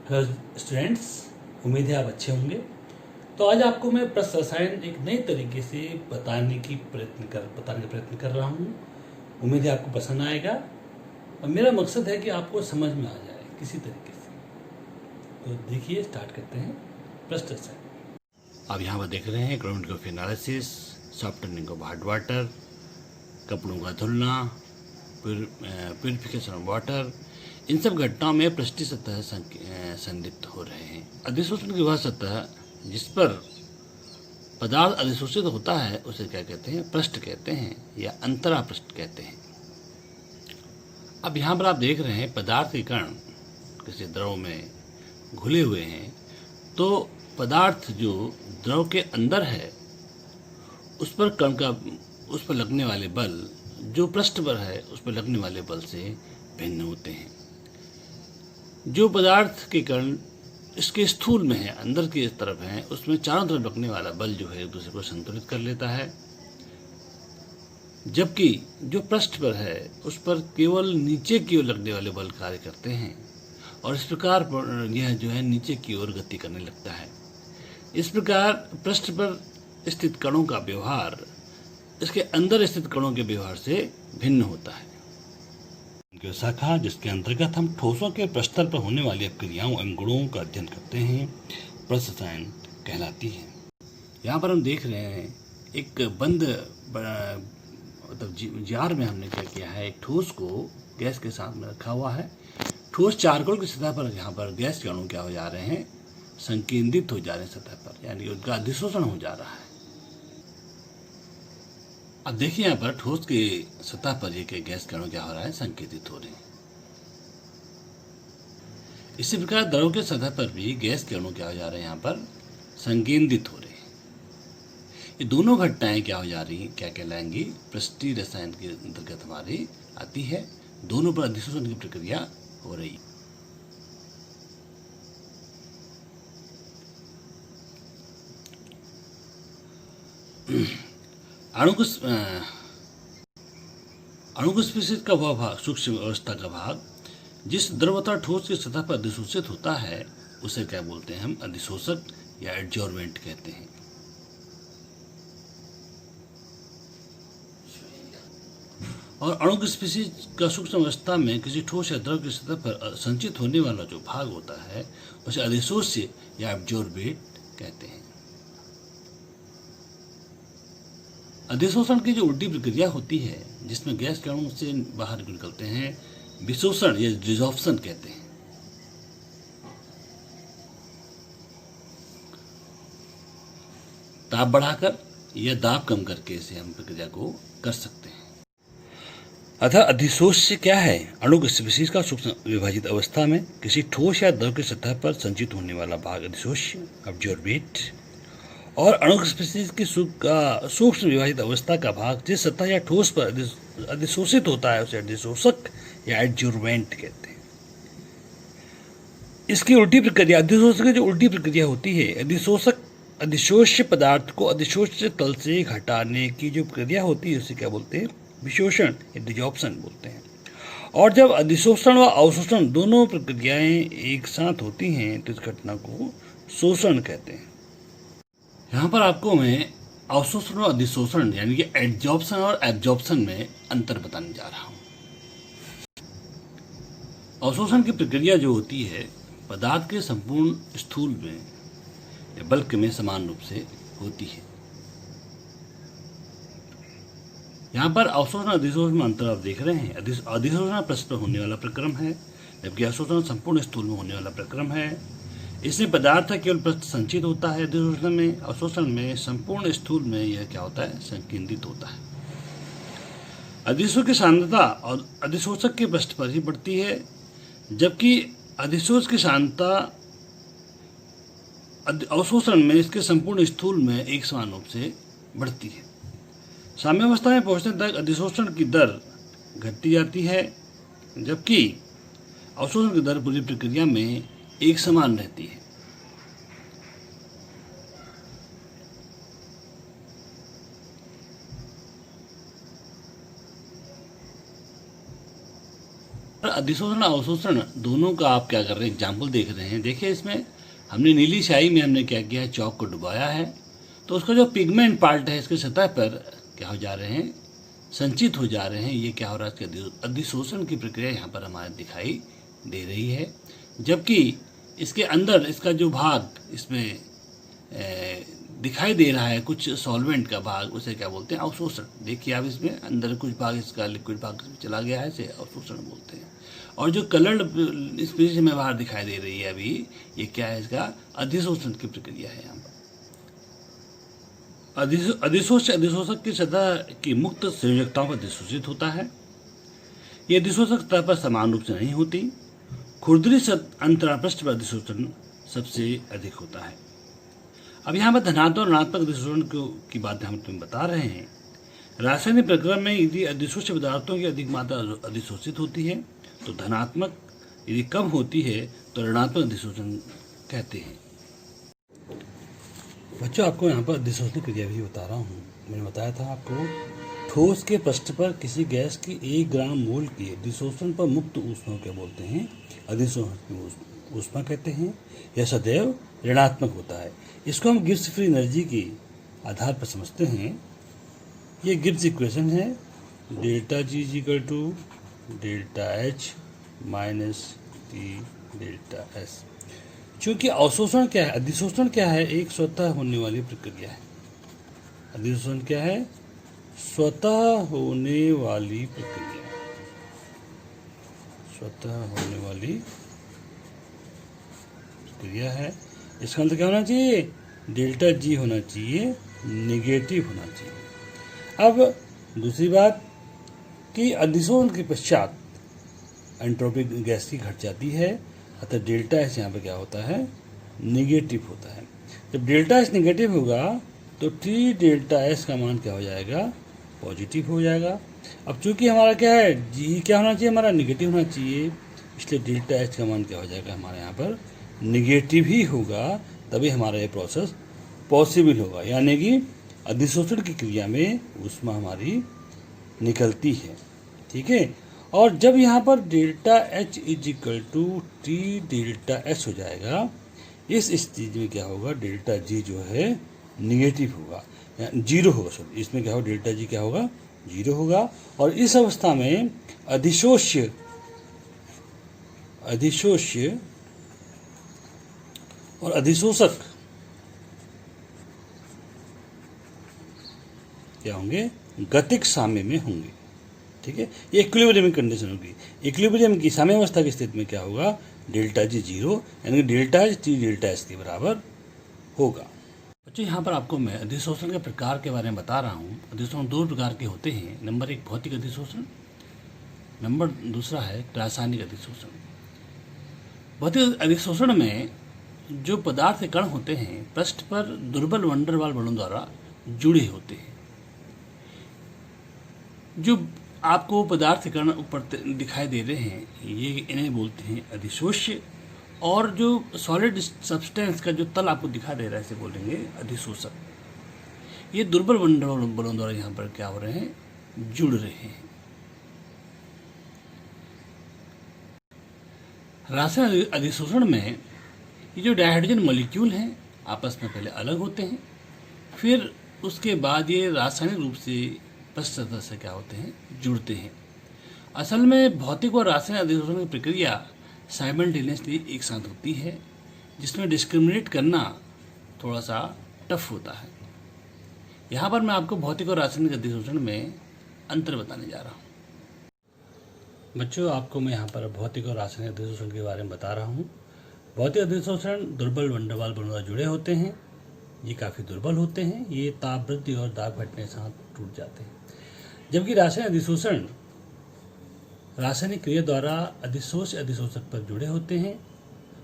Hello students, उम्मीद है आप अच्छे होंगे। तो आज आपको मैं प्रश्न रसायन एक नए तरीके से बताने का प्रयत्न कर रहा हूँ। उम्मीद है आपको पसंद आएगा और मेरा मकसद है कि आपको समझ में आ जाए किसी तरीके से। तो देखिए, स्टार्ट करते हैं प्रश्न रसायन। आप यहाँ पर देख रहे हैं chromatography analysis, softening of hard water, कपड़ों का धुलना, प्यूरिफिकेशन ऑफ वाटर, इन सब घटनाओं में पृष्ठीय सतह संलिप्त हो रहे हैं। अधिशोषण की वह सतह जिस पर पदार्थ अधिशोषित होता है उसे क्या कहते हैं? पृष्ठ कहते हैं या अंतरा पृष्ठ कहते हैं। अब यहाँ पर आप देख रहे हैं पदार्थ के कण किसी द्रव में घुले हुए हैं, तो पदार्थ जो द्रव के अंदर है उस पर लगने वाले बल जो पृष्ठ पर है उस पर लगने वाले बल से भिन्न होते हैं। जो पदार्थ के कण इसके स्थूल में है, अंदर की तरफ है, उसमें चारों तरफ लगने वाला बल जो है एक दूसरे को संतुलित कर लेता है, जबकि जो पृष्ठ पर है उस पर केवल नीचे की ओर लगने वाले बल कार्य करते हैं और इस प्रकार यह जो है नीचे की ओर गति करने लगता है। इस प्रकार पृष्ठ पर स्थित कणों का व्यवहार इसके अंदर स्थित कणों के व्यवहार से भिन्न होता है। शाखा जिसके अंतर्गत हम ठोसों के प्रस्तर पर होने वाली क्रियाओं एवं गुणों का अध्ययन करते हैं प्रश्न रसायन कहलाती है। यहाँ पर हम देख रहे हैं एक बंद मतलब जार में हमने क्या किया है, एक ठोस को गैस के साथ में रखा हुआ है। ठोस चारकोल की सतह पर यहाँ पर गैस के अणु क्या हो जा रहे हैं? संकेंद्रित हो जा रहे हैं सतह पर, यानी उनका अधिशोषण हो जा रहा है। अब देखिए यहाँ पर ठोस की सतह पर ये गैस के अणु क्या हो रहा है? संकेतित हो रहे हैं। इसी प्रकार द्रव के सतह पर भी गैस के अणु क्या हो जा रहे हैं? यहाँ पर संकेंद्रित हो रहे हैं। ये दोनों घटनाएं क्या हो जा रही हैं? क्या कहलाएंगी? पृष्ठीय रसायन के अंतर्गत हमारी आती है। दोनों पर अधिशोषण की प्रक्रिया हो रही है। अणुस्फीषित का वह भाग, सूक्ष्म अवस्था का भाग, जिस द्रवता ठोस की सतह पर अधिशोषित होता है उसे क्या बोलते हैं? हम अधिशोषक या एडजॉर्बेंट कहते हैं। और अणुस्फीषित का सूक्ष्म अवस्था में किसी ठोस या द्रव की सतह पर संचित होने वाला जो भाग होता है उसे अधिशोष्य या एब्जॉर्बेट कहते हैं। अधिशोषण की जो उल्टी प्रक्रिया होती है जिसमें गैस के अणु से बाहर निकलते हैं, विशोषण या डिसॉर्प्शन कहते हैं। ताप बढ़ाकर या दाब कम करके इसे हम प्रक्रिया को कर सकते हैं। अतः अधिशोष्य क्या है? अणुस्फीषित का सूक्ष्म विभाजित अवस्था में किसी ठोस या द्रव की सतह पर संचित होने वाला भाग अधिशोष्य एब्जॉर्बेट, और अणुस्फीषित की सूक्ष्म विभाजित अवस्था का भाग जिस सतह या ठोस पर अधिशोषित होता है उसे अधिशोषक या एडजॉर्बेंट कहते हैं। इसकी उल्टी प्रक्रिया, अधिशोषक की जो उल्टी प्रक्रिया होती है, अधिशोष्य पदार्थ को अधिशोष्य तल से हटाने की जो प्रक्रिया होती है उसे क्या बोलते हैं? विशोषण या डिसॉर्प्शन बोलते हैं। और जब अधिशोषण व अवशोषण दोनों प्रक्रियाएं एक साथ होती हैं तो इस घटना को शोषण कहते हैं। यहाँ पर आपको मैं अवशोषण और अधिशोषण यानी कि एडजॉर्प्शन और एब्जॉर्प्शन में अंतर बताने जा रहा हूँ। अवशोषण की प्रक्रिया जो होती है पदार्थ के संपूर्ण स्थूल में या बल्क में समान रूप से होती है। यहाँ पर अवशोषण अधिशोषण में अंतर आप देख रहे हैं। अधिशोषण पृष्ठ पर होने वाला प्रक्रम है, जबकि अवशोषण संपूर्ण स्थूल में होने वाला प्रक्रम है। इसमें पदार्थ केवल पृष्ठ संचित होता है अधिशोषण में, अवशोषण में संपूर्ण स्थूल में यह क्या होता है? संकेंद्रित होता है। अधिशोषक की सांद्रता और अधिशोषक के पृष्ठ पर ही बढ़ती है, जबकि अधिशोष की सांद्रता अवशोषण में इसके संपूर्ण स्थूल में एक समान रूप से बढ़ती है। साम्यावस्था में पहुंचने तक अधिशोषण की दर घटती जाती है, जबकि अवशोषण की दर पूरी प्रक्रिया में एक समान रहती है। अधिशोषण अवशोषण दोनों का आप क्या कर रहे हैं, एग्जाम्पल देख रहे हैं। देखिए इसमें हमने नीली स्याही में हमने क्या किया है, चौक को डुबाया है, तो उसका जो पिगमेंट पार्ट है इसके सतह पर क्या हो जा रहे हैं, संचित हो जा रहे हैं। ये क्या हो रहा है, इसके अधिशोषण की प्रक्रिया यहाँ पर हमारे दिखाई दे रही है। जबकि इसके अंदर इसका जो भाग इसमें दिखाई दे रहा है, कुछ सॉल्वेंट का भाग, उसे क्या बोलते हैं, अवशोषण। देखिए आप इसमें अंदर कुछ भाग इसका लिक्विड भाग चला गया है, इसे अवशोषण बोलते हैं। और जो कलर्ड स्पीसीज में बाहर दिखाई दे रही है अभी, ये क्या है, इसका अधिशोषण की प्रक्रिया है। यहाँ पर अधिशोषक की सतह की मुक्त संयोजकताओं पर अधिशोषित होता है। ये अधिशोषक सतह पर समान रूप से नहीं होती। खुरदरी अंतराल पृष्ठ पर अधिशोषण सबसे अधिक होता है। अब यहाँ पर धनात्मक और ऋणात्मक अधिशोषण की बात हम तुम्हें बता रहे हैं। रासायनिक प्रक्रम में यदि अधिशोष्य पदार्थों की अधिक मात्रा अधिशोषित होती है तो धनात्मक, यदि कम होती है तो ऋणात्मक अधिशोषण कहते हैं। बच्चों, आपको यहाँ पर अधिशोषण क्रिया भी बता रहा हूँ। मैंने बताया था आपको, ठोस के पृष्ठ पर किसी गैस की 1 ग्राम मोल की अधिशोषण पर मुक्त ऊष्मा क्या बोलते हैं, अधिशोषण की ऊष्मा कहते हैं। यह सदैव ऋणात्मक होता है। इसको हम गिब्स फ्री एनर्जी के आधार पर समझते हैं। ये गिब्स इक्वेशन है, delta G equal to delta H minus T delta S. चूंकि अवशोषण क्या है, अधिशोषण क्या है, एक स्वतः होने वाली प्रक्रिया है। अधिशोषण क्या है, स्वतः होने वाली प्रक्रिया, स्वतः होने वाली प्रक्रिया है। इसका मतलब क्या होना चाहिए, डेल्टा जी होना चाहिए, नेगेटिव होना चाहिए। अब दूसरी बात कि अधिशोषण के पश्चात एंट्रोपी गैस की घट जाती है, अतः डेल्टा एस यहाँ पे क्या होता है, नेगेटिव होता है। जब डेल्टा एस नेगेटिव होगा तो टी डेल्टा एस का मान क्या हो जाएगा, पॉजिटिव हो जाएगा। अब चूंकि हमारा क्या है, जी क्या होना चाहिए, हमारा नेगेटिव होना चाहिए, इसलिए डेल्टा एच का मान क्या हो जाएगा, हमारे यहाँ पर नेगेटिव ही होगा, तभी हमारा ये प्रोसेस पॉसिबल होगा। यानी कि अधिशोषण की क्रिया में ऊष्मा हमारी निकलती है, ठीक है। और जब यहाँ पर delta H is equal to T delta S हो जाएगा, इस स्थिति में क्या होगा, डेल्टा जी जो है निगेटिव होगा, जीरो होगा। सॉरी, इसमें क्या होगा, डेल्टा जी क्या होगा, जीरो होगा। और इस अवस्था में अधिशोष्य और अधिशोषक क्या होंगे, गतिक साम्य में होंगे, ठीक है। ये इक्विलिब्रियम कंडीशन होगी। इक्विलिब्रियम की साम्य अवस्था की स्थिति में क्या होगा, डेल्टा जी जीरो, यानी कि delta H T delta S के बराबर होगा। बच्चों, यहाँ पर आपको मैं अधिशोषण के प्रकार के बारे में बता रहा हूँ। अधिशोषण 2 प्रकार के होते हैं। नंबर 1 भौतिक अधिशोषण, नंबर दूसरा है रासायनिक अधिशोषण। भौतिक अधिशोषण में जो पदार्थ के कण होते हैं पृष्ठ पर दुर्बल वंडरवाल बलों द्वारा जुड़े होते हैं। जो आपको पदार्थ के कण ऊपर दिखाई दे रहे हैं, ये इन्हें बोलते हैं अधिशोष्य। और जो सॉलिड सब्सटेंस का जो तल आपको दिखा दे रहा है, इसे बोलेंगे अधिशोषक। ये दुर्बल वंडरवाल बलों द्वारा यहाँ पर क्या हो रहे हैं, जुड़ रहे हैं। रासायनिक अधिशोषण में ये जो डायहाइड्रोजन मॉलिक्यूल हैं आपस में पहले अलग होते हैं, फिर उसके बाद ये रासायनिक रूप से पृष्ठ सतह से क्या होते हैं, जुड़ते हैं। असल में भौतिक और रासायनिक अधिशोषण की प्रक्रिया साइमल्टेनियसली एक साथ होती है, जिसमें डिस्क्रिमिनेट करना थोड़ा सा टफ होता है। यहाँ पर मैं आपको भौतिक और रासायनिक अधिशोषण में अंतर बताने जा रहा हूँ। बच्चों, आपको मैं यहाँ पर भौतिक और रासायनिक अधिशोषण के बारे में बता रहा हूँ। भौतिक अधिशोषण दुर्बल वंडरवाल बलों द्वारा जुड़े होते हैं। ये काफ़ी दुर्बल होते हैं, ये ताप वृद्धि और दाब घटने के साथ टूट जाते हैं। जबकि रासायनिक अधिशोषण रासायनिक क्रिया द्वारा अधिशोषक पर जुड़े होते हैं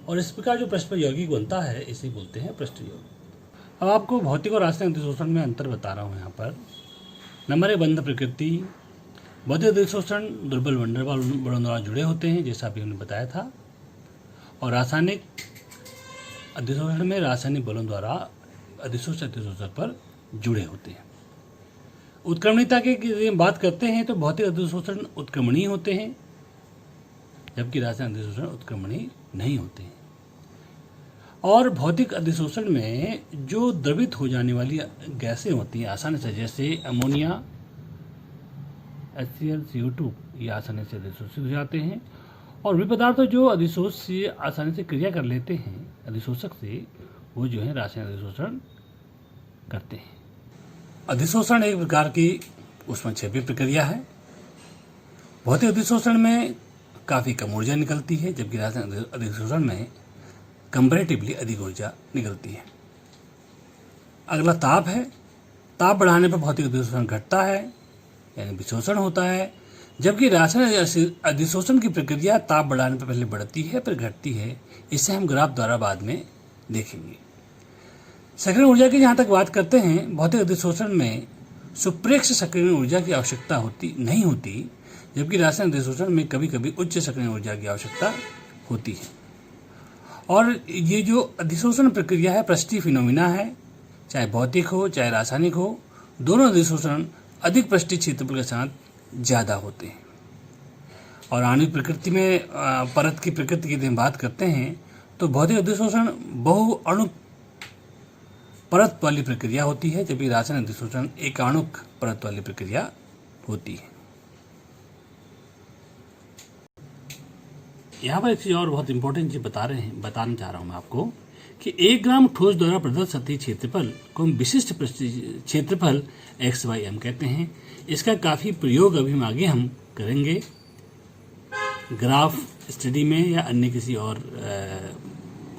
और इस प्रकार जो पृष्ठ पर यौगिक बनता है इसे बोलते हैं पृष्ठ यौगिक। अब आपको भौतिक और रासायनिक अधिशोषण में अंतर बता रहा हूँ। यहाँ पर नंबर 1 बंध प्रकृति। भौतिक अधिशोषण दुर्बल वंडरवाल बलों द्वारा जुड़े होते हैं, जैसा अभी हमने बताया था। और रासायनिक अधिशोषण में रासायनिक बलों द्वारा अधिशोषक पर जुड़े होते हैं। उत्क्रमणीयता की बात करते हैं तो भौतिक अधिशोषण उत्क्रमणीय होते हैं जबकि रासायनिक अधिशोषण उत्क्रमणीय नहीं होते हैं। और भौतिक अधिशोषण में जो द्रवित हो जाने वाली गैसें होती हैं आसानी से, जैसे अमोनिया, HCl, CO2, ये आसानी से अधिशोषित हो जाते हैं। और वे पदार्थ जो अधिशोष से आसानी से क्रिया कर लेते हैं अधिशोषक से, वो जो है रासायनिक अधिशोषण करते हैं। अधिशोषण एक प्रकार की ऊष्मक्षेपी प्रक्रिया है। भौतिक अधिशोषण में काफ़ी कम ऊर्जा निकलती है, जबकि रासायनिक अधिशोषण में कंपैरेटिवली अधिक ऊर्जा निकलती है। अगला ताप है। ताप बढ़ाने पर भौतिक अधिशोषण घटता है, यानी विशोषण होता है, जबकि रासायनिक अधिशोषण की प्रक्रिया ताप बढ़ाने पर पहले बढ़ती है फिर घटती है। इसे हम ग्राफ द्वारा बाद में देखेंगे। सक्रियण ऊर्जा की जहाँ तक बात करते हैं, भौतिक अधिशोषण में सुप्रेक्ष सक्रियण ऊर्जा की आवश्यकता नहीं होती, जबकि रासायनिक अधिशोषण में कभी कभी उच्च सक्रियण ऊर्जा की आवश्यकता होती है। और ये जो अधिशोषण प्रक्रिया है पृष्ठीय फिनोमिना है, चाहे भौतिक हो चाहे रासायनिक हो, दोनों अधिशोषण अधिक पृष्ठीय क्षेत्रफल के साथ ज़्यादा होते हैं। और आणविक प्रकृति में परत की प्रकृति की यदि हम बात करते हैं तो भौतिक अधिशोषण बहु अणु परत वाली प्रक्रिया होती है, जबकि रासायनिक अधिशोषण एकाणुक परत वाली प्रक्रिया होती है। यहाँ पर एक चीज और बहुत इंपॉर्टेंट चीज बताना चाह रहा हूँ मैं आपको कि 1 ग्राम ठोस द्वारा प्रदत्त सतही क्षेत्रफल को हम विशिष्ट क्षेत्रफल x/m कहते हैं। इसका काफ़ी प्रयोग अभी हम आगे करेंगे ग्राफ स्टडी में या अन्य किसी और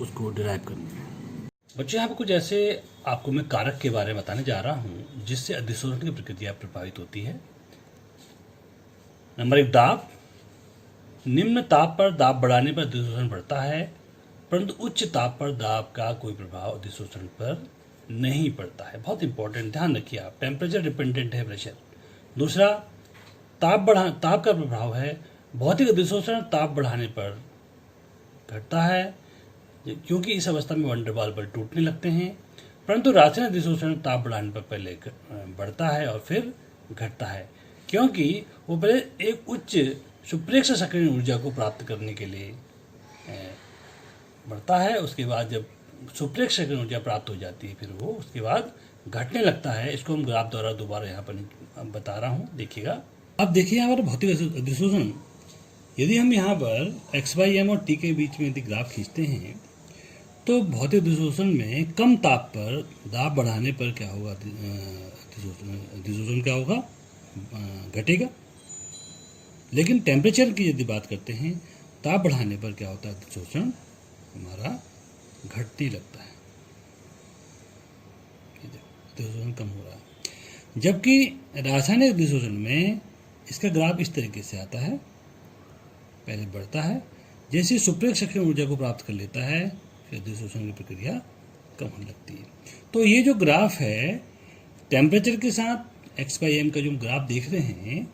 उसको डिराइव करने में। बच्चों, यहाँ पर कुछ ऐसे आपको मैं कारक के बारे में बताने जा रहा हूँ जिससे अधिशोषण की प्रक्रिया प्रभावित होती है। नंबर 1, दाब। निम्न ताप पर दाब बढ़ाने पर अधिशोषण बढ़ता है, परंतु उच्च ताप पर दाब का कोई प्रभाव अधिशोषण पर नहीं पड़ता है। बहुत इंपॉर्टेंट, ध्यान रखिए आप, टेम्परेचर डिपेंडेंट है प्रेशर। दूसरा, ताप का प्रभाव है भौतिक अधिशोषण ताप बढ़ाने पर घटता है, क्योंकि इस अवस्था में वंडर वाल बल टूटने लगते हैं, परंतु रासायनिक अधिशोषण ताप बढ़ाने पर पहले बढ़ता है और फिर घटता है, क्योंकि वो पहले एक उच्च सुप्रेक्ष सक्रियण ऊर्जा को प्राप्त करने के लिए बढ़ता है। उसके बाद जब सुप्रेक्ष सक्रियण ऊर्जा प्राप्त हो जाती है फिर वो उसके बाद घटने लगता है। इसको हम ग्राफ द्वारा दोबारा यहाँ पर बता रहा हूँ, देखिएगा। अब देखिए यहाँ पर भौतिक अधिशोषण, यदि हम यहाँ पर x/m और t के बीच में यदि ग्राफ खींचते हैं तो भौतिक अधिशोषण में कम ताप पर दाब बढ़ाने पर क्या होगा, अधिशोषण क्या होगा, घटेगा। लेकिन टेम्परेचर की यदि बात करते हैं, ताप बढ़ाने पर क्या होता है, अधिशोषण हमारा घटने लगता है, अधिशोषण कम हो रहा है। जबकि रासायनिक अधिशोषण में इसका ग्राफ इस तरीके से आता है, पहले बढ़ता है, जैसे सुप्रेक्ष सक्रियण ऊर्जा को प्राप्त कर लेता है फिर अधिशोषण की प्रक्रिया कम होने लगती है। तो ये जो ग्राफ है टेम्परेचर के साथ x/m का जो ग्राफ देख रहे हैं,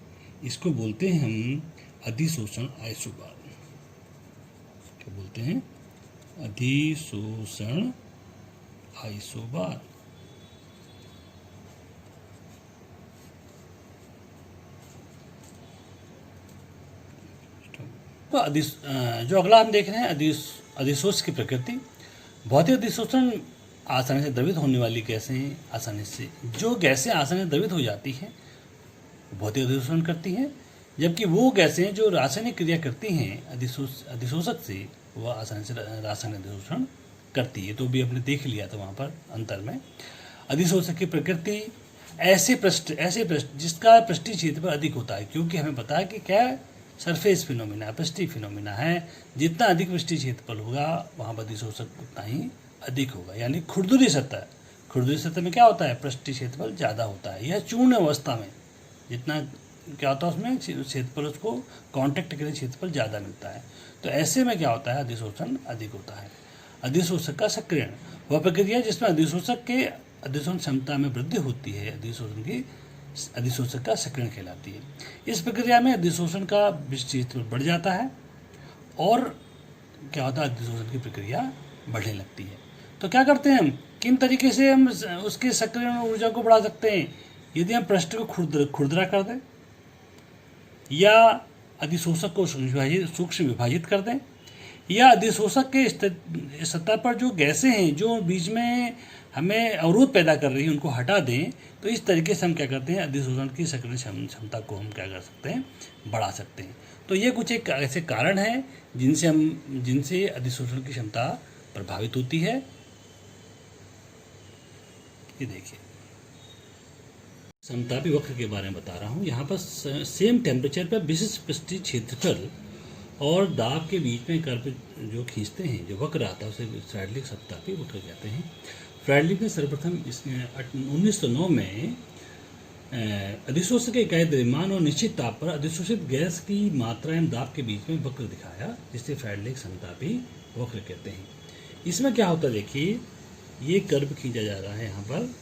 इसको बोलते हैं हम अधिशोषण आइसोबार। क्या बोलते हैं, अधिशोषण आइसोबार। तो जो अगला हम देख रहे हैं अधिशोष की प्रकृति। भौतिक अधिशोषण आसानी से द्रवित होने वाली गैसें, आसानी से जो गैसें आसानी से द्रवित हो जाती हैं भौतिक अधिशोषण करती हैं, जबकि वो गैसें जो रासायनिक क्रिया करती हैं अधिशोषक से, वह आसानी से रासायनिक अधिशोषण करती है। तो भी आपने देख लिया था वहाँ पर अंतर में। अधिशोषक की प्रकृति ऐसे पृष्ठ जिसका पृष्ठीय क्षेत्रफल अधिक होता है, क्योंकि हमें पता है कि क्या सरफेस फिनोमिना, पृष्ठीय फिनोमिना है। जितना अधिक पृष्ठीय क्षेत्रफल होगा वहाँ पर अधिशोषक उतना ही अधिक होगा। यानी खुरदुरी सतह में क्या होता है, पृष्ठीय क्षेत्रफल ज़्यादा होता है। यह चूर्ण अवस्था में जितना क्या होता है उसमें क्षेत्रफल, उसको कांटेक्ट के लिए क्षेत्रफल ज़्यादा मिलता है। तो ऐसे में क्या होता है, अधिशोषण अधिक होता है। अधिशोषक का सक्रियण वह प्रक्रिया जिसमें अधिशोषक के अधिशोषण क्षमता में वृद्धि होती है, अधिशोषक का सक्रियण कहलाती है। इस प्रक्रिया में अधिशोषण का विस्तृत बढ़ जाता है और क्या होता है, अधिशोषण की प्रक्रिया बढ़ने लगती है। तो क्या करते हैं हम, किन तरीके से हम उसके सक्रियण ऊर्जा को बढ़ा सकते हैं? यदि हम पृष्ठ को खुरदरा कर दें या अधिशोषक को सूक्ष्म विभाजित कर दें, या अधिशोषक के सतह पर जो गैसें हैं जो बीच में हमें अवरोध पैदा कर रही हैं उनको हटा दें। तो इस तरीके से हम क्या करते हैं, अधिशोषण की सक्रिय क्षमता को हम क्या कर सकते हैं, बढ़ा सकते हैं। तो ये कुछ एक ऐसे कारण हैं जिनसे अधिशोषण की क्षमता प्रभावित होती है। ये देखिए, समतापी वक्र के बारे में बता रहा हूँ। यहाँ पर सेम टेम्परेचर पर विशिष्ट पृष्ठीय क्षेत्रफल और दाब के बीच में कर्व जो खींचते हैं, जो वक्र आता है उसे फ्रैडलिक समतापी वक्र कहते हैं। फ्रैडलिक ने सर्वप्रथम 1909 में अधिशोषक के इकाई द्रव्यमान और निश्चित ताप पर अधिशोषित गैस की मात्रा एवं दाब के बीच में वक्र दिखाया, जिसे फ्रैडलिक समतापी वक्र कहते हैं। इसमें क्या होता है, देखिए ये कर्व खींचा जा रहा है, यहाँ पर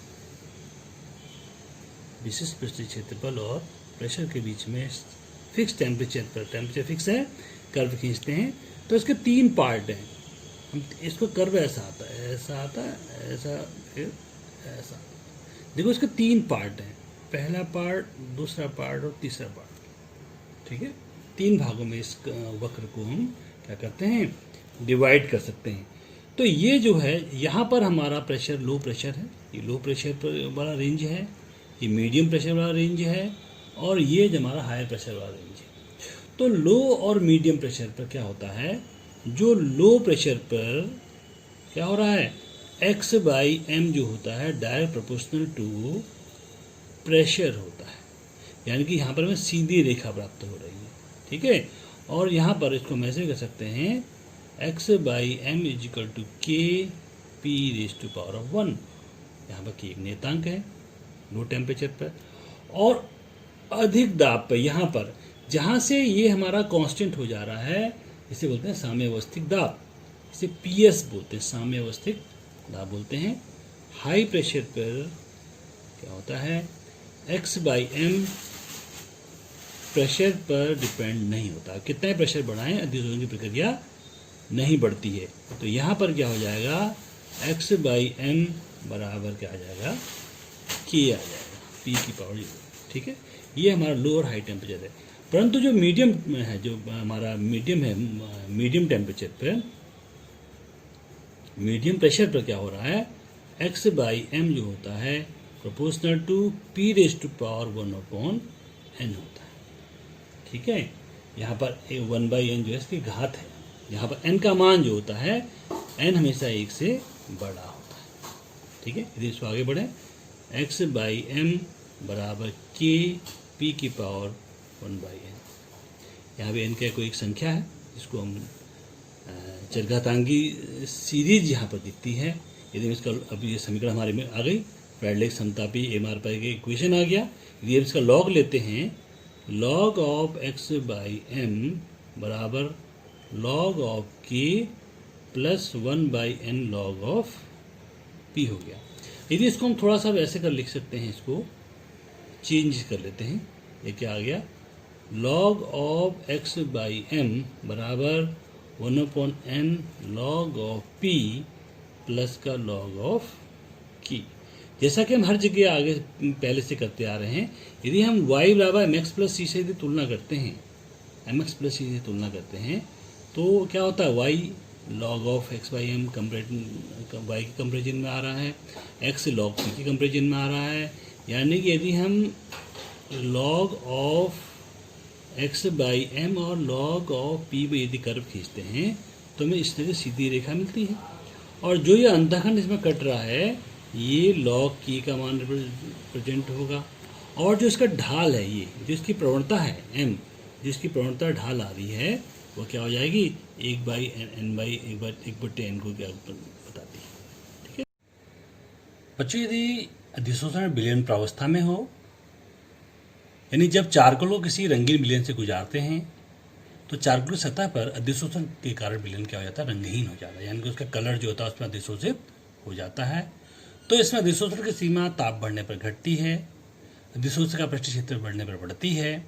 विशिष्ट पृष्ठीय क्षेत्रफल और प्रेशर के बीच में फिक्स टेम्परेचर पर, टेम्परेचर फिक्स है, कर्व खींचते हैं। तो इसके 3 पार्ट हैं। हम इसको कर्व ऐसा आता है, ऐसा आता है, ऐसा, फिर ऐसा। देखो इसके 3 पार्ट हैं, पहला पार्ट, दूसरा पार्ट और तीसरा पार्ट। ठीक है, 3 भागों में इस वक्र को हम क्या करते हैं, डिवाइड कर सकते हैं। तो ये जो है, यहाँ पर हमारा प्रेशर लो प्रेशर है, ये लो प्रेशर पर वाला रेंज है, ये मीडियम प्रेशर वाला रेंज है, और ये हमारा हाई प्रेशर वाला रेंज है। तो लो और मीडियम प्रेशर पर क्या होता है, जो लो प्रेशर पर क्या हो रहा है, x/m जो होता है डायरेक्ट प्रोपोर्शनल टू प्रेशर होता है, यानी कि यहाँ पर हमें सीधी रेखा प्राप्त हो रही है। ठीक है, और यहाँ पर इसको हम ऐसे कर सकते हैं, x/m = Kp⁻1। यहाँ पर K एक नियतांक है लो टेम्परेचर पर, और अधिक दाब पर यहाँ पर जहाँ से ये हमारा कांस्टेंट हो जा रहा है, इसे बोलते हैं साम्यावस्थिक दाब, इसे PS बोलते हैं, साम्यावस्थिक दाब बोलते हैं। हाई प्रेशर पर क्या होता है, x/m प्रेशर पर डिपेंड नहीं होता, कितना प्रेशर बढ़ाएं अधिशोषण की प्रक्रिया नहीं बढ़ती है। तो यहाँ पर क्या हो जाएगा, x/m बराबर क्या आ जाएगा, K आ जाएगा, P⁻0। ठीक है, ये हमारा लो और हाई टेम्परेचर है। परंतु जो मीडियम है, जो हमारा मीडियम है, मीडियम टेम्परेचर पर, मीडियम प्रेशर पर क्या हो रहा है, x/m जो होता है प्रोपोर्शनल टू P⁻1/n होता है। ठीक है, यहाँ पर 1/n जो है इसकी घात है, यहाँ पर n का मान जो होता है, n हमेशा 1 से बड़ा होता है। ठीक है, यदि इसको आगे बढ़े, x/m बराबर Kp⁻1/n। यहाँ पे n का कोई एक संख्या है, जिसको हम चरघातांकी सीरीज यहाँ पर दिखती है। यदि हम इसका, अभी ये समीकरण हमारे में आ गई, फ्रैडलिक समतापी MR पर एक इक्वेशन आ गया। यदि हम इसका लॉग लेते हैं, log ऑफ x/m बराबर log of K + 1/n log of P हो गया। यदि इसको हम थोड़ा सा वैसे कर लिख सकते हैं, इसको चेंज कर लेते हैं, ये क्या आ गया, log ऑफ x/m बराबर 1/n log of P plus का log ऑफ K। जैसा कि हम हर जगह आगे पहले से करते आ रहे हैं, यदि हम y बराबर mx + c से यदि तुलना करते हैं, mx + c से तुलना करते हैं, तो क्या होता है, y log of x/m y के कंपेरिजन में आ रहा है, x log p के कंपेरिजन में आ रहा है। यानी कि यदि हम log ऑफ x/m और log ऑफ p पे यदि कर्व खींचते हैं, तो हमें इस तरह सीधी रेखा मिलती है। और जो ये अंतःखंड इसमें कट रहा है, ये log k का मान रिप्रेजेंट होगा, और जो इसका ढाल है, ये जो इसकी प्रवणता है m, जिसकी प्रवणता ढाल आ रही है, वो क्या हो जाएगी, 1/n को क्या बताती है। ठीक है बच्चों, यदि अधिशोषण विलयन प्रावस्था में हो, यानी जब चारकोल को किसी रंगीन विलयन से गुजारते हैं, तो चारकोल की सतह पर अधिशोषण के कारण विलयन क्या हो जाता है, रंगहीन हो जाता है, यानी कि उसका कलर जो होता है उसमें अधिशोषित हो जाता है। तो इसमें अधिशोषण की सीमा ताप बढ़ने पर घटती है, अधिशोषक का पृष्ठ क्षेत्र बढ़ने पर बढ़ती है।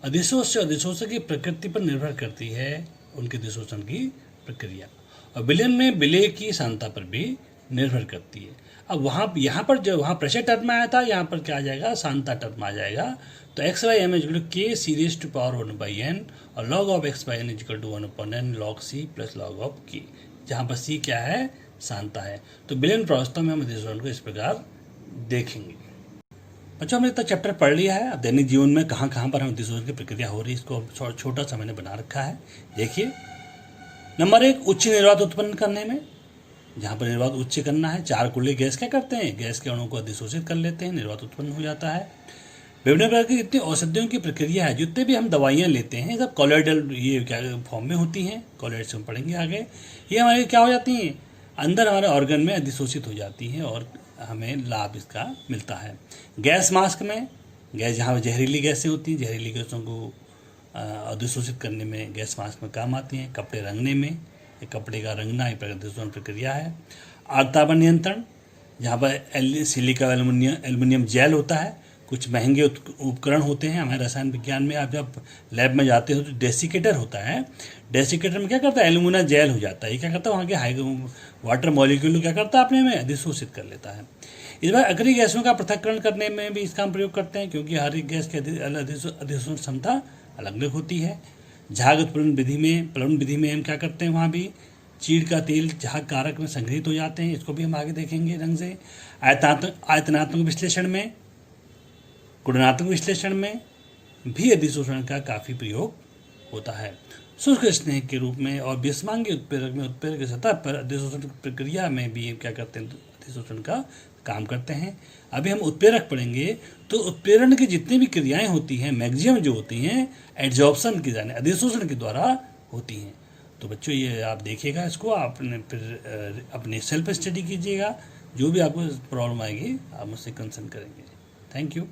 अधिशोषक की प्रकृति पर निर्भर करती है उनके अधिशोषण की प्रक्रिया, और विलयन में विलेय की सांद्रता पर भी निर्भर करती है। अब यहाँ पर जो वहाँ प्रेशर टर्म में आया था, यहाँ पर क्या आ जाएगा, सांता टर्म आ जाएगा। तो X by M equal to K series to power 1/n और log of X by N equal to 1/n log C plus log of K, जहाँ पर सी क्या है, सांता है। तो बिलियन प्रावस्था में हम अधिशोषण को इस प्रकार देखेंगे। बच्चों हमने इतना चैप्टर पढ़ लिया है। अब दैनिक जीवन में कहाँ कहाँ पर हम अधिशोषण की प्रक्रिया हो रही है, इसको छोटा सा मैंने बना रखा है। देखिए, नंबर 1, उच्च निर्वात उत्पन्न करने में, जहाँ पर निर्वात उच्च करना है, 4 कुल्ले गैस क्या करते हैं, गैस के अणुओं को अधिशोषित कर लेते हैं, निर्वात उत्पन्न हो जाता है। विभिन्न प्रकार की जितनी औषधियों की प्रक्रिया है, जितने भी हम दवाइयाँ लेते हैं, सब कॉलोइडल ये क्या फॉर्म में होती हैं, कॉलोइड से हम पढ़ेंगे आगे। ये हमारे क्या हो जाती हैं, अंदर हमारे ऑर्गन में अधिशोषित हो जाती हैं और हमें लाभ इसका मिलता है। गैस मास्क में, गैस जहाँ जहरीली गैसें होती हैं, जहरीली गैसों को अधिशोषित करने में गैस मास्क में काम आती हैं। कपड़े रंगने में, कपड़े का रंगना एक अधिशोषण प्रक्रिया है। आर्द्रता नियंत्रण, जहाँ पर सिलिका एल्युमिनियम जेल होता है। कुछ महंगे उपकरण होते हैं हमारे रसायन विज्ञान में, आप जब लैब में जाते हो तो डेसिकेटर होता है। डेसिकेटर में क्या करता है, एल्युमिना जेल हो जाता है। ये क्या करता है, वहाँ के हाई वाटर मॉलिक्यूल क्या करता है, अपने में अधिशोषित कर लेता है। इस बार अक्रिय गैसों का पृथक्करण करने में भी इसका हम प्रयोग करते हैं, क्योंकि हर एक गैस की अधिशोषण क्षमता अलग अलग होती है। झाग उत्प्लवन विधि में हम क्या करते हैं, वहाँ भी चीड़ का तेल झाग कारक में संग्रहित हो जाते हैं। इसको भी हम आगे देखेंगे ढंग से। आयतनात्मक विश्लेषण में, गुणात्मक विश्लेषण में भी अधिशोषण का काफ़ी प्रयोग होता है। शुष्क स्नेह के रूप में और विषमांगी उत्प्रेरक में उत्प्रेरक की सतह पर अधिशोषण प्रक्रिया में भी क्या करते हैं, अधिशोषण का काम करते हैं। अभी हम उत्प्रेरक पढ़ेंगे, तो उत्प्रेरण की जितनी भी क्रियाएं होती हैं, मैक्सिमम जो होती हैं एड्जॉर्प्शन की यानी अधिशोषण के द्वारा होती हैं। तो बच्चों ये आप देखिएगा, इसको आपने फिर अपने सेल्फ स्टडी कीजिएगा। जो भी आपको प्रॉब्लम आएगी आप मुझसे कंसर्न करेंगे। Thank you.